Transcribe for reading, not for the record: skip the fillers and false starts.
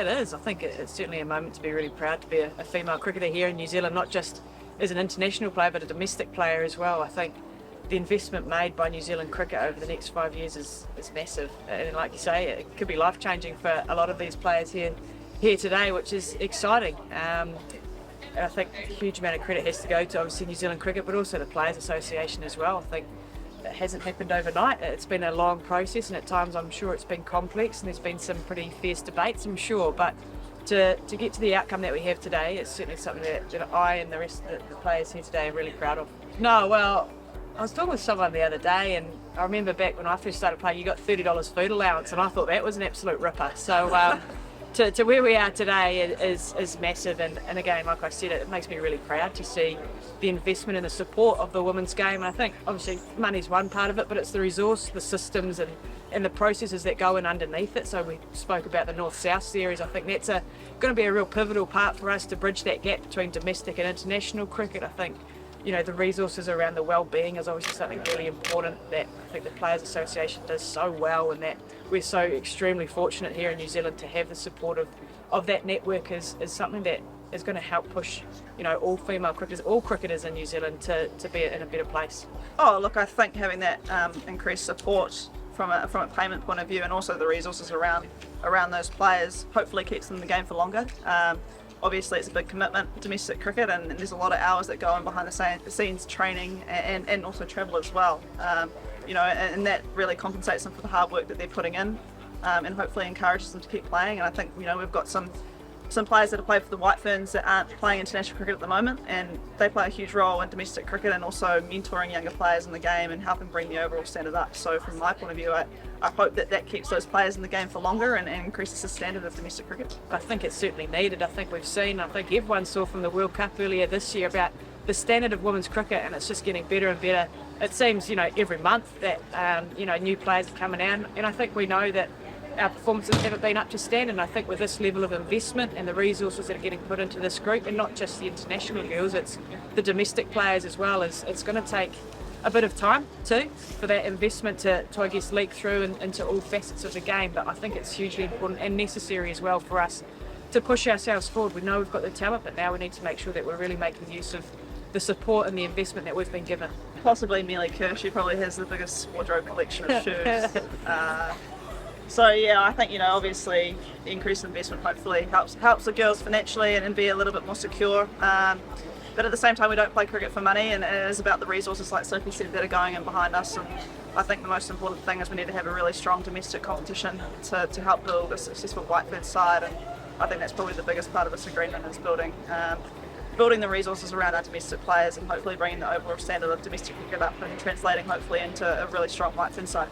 it is. I think it's certainly a moment to be really proud to be a female cricketer here in New Zealand, not just as an international player but a domestic player as well. I think the investment made by New Zealand cricket over the next 5 years is massive, and like you say, it could be life-changing for a lot of these players here today, which is exciting. And I think a huge amount of credit has to go to obviously New Zealand Cricket, but also the Players Association as well. I think it hasn't happened overnight. It's been a long process, and at times I'm sure it's been complex, and there's been some pretty fierce debates, I'm sure. But to get to the outcome that we have today, it's certainly something that I and the rest of the players here today are really proud of. No, well, I was talking with someone the other day, and I remember back when I first started playing, you got $30 food allowance, and I thought that was an absolute ripper. So to where we are today is massive, and again, like I said, it makes me really proud to see the investment and the support of the women's game. And I think obviously money's one part of it, but it's the resource, the systems and the processes that go in underneath it. So we spoke about the North-South series. I think that's going to be a real pivotal part for us to bridge that gap between domestic and international cricket. I think the resources around the well-being is obviously something really important that I think the Players Association does so well, and that we're so extremely fortunate here in New Zealand to have the support of that network is something that is going to help push all female cricketers, all cricketers in New Zealand to be in a better place. Oh, look, I think having that increased support from a payment point of view, and also the resources around those players, hopefully keeps them in the game for longer. Obviously, it's a big commitment, domestic cricket, and there's a lot of hours that go in behind the scenes training and also travel as well. And that really compensates them for the hard work that they're putting in, and hopefully encourages them to keep playing. And I think we've got some players that have played for the White Ferns that aren't playing international cricket at the moment, and they play a huge role in domestic cricket and also mentoring younger players in the game and helping bring the overall standard up. So from my point of view, I hope that keeps those players in the game for longer and increases the standard of domestic cricket. I think it's certainly needed. I think everyone saw from the World Cup earlier this year about the standard of women's cricket, and it's just getting better and better. It seems every month that new players are coming out, and I think we know that our performances haven't been up to standard. And I think with this level of investment and the resources that are getting put into this group, and not just the international girls, it's the domestic players as well, it's going to take a bit of time too for that investment to I guess leak through into all facets of the game. But I think it's hugely important and necessary as well for us to push ourselves forward. We know we've got the talent, but now we need to make sure that we're really making use of the support and the investment that we've been given. Possibly Millie Kerr, she probably has the biggest wardrobe collection of shoes. So yeah, I think obviously the increased investment hopefully helps the girls financially and be a little bit more secure. But at the same time, we don't play cricket for money, and it is about the resources, like Sophie said, that are going in behind us. And I think the most important thing is we need to have a really strong domestic competition to help build a successful White Ferns side. And I think that's probably the biggest part of this agreement, is building the resources around our domestic players and hopefully bringing the overall standard of domestic cricket up and translating hopefully into a really strong White Ferns side.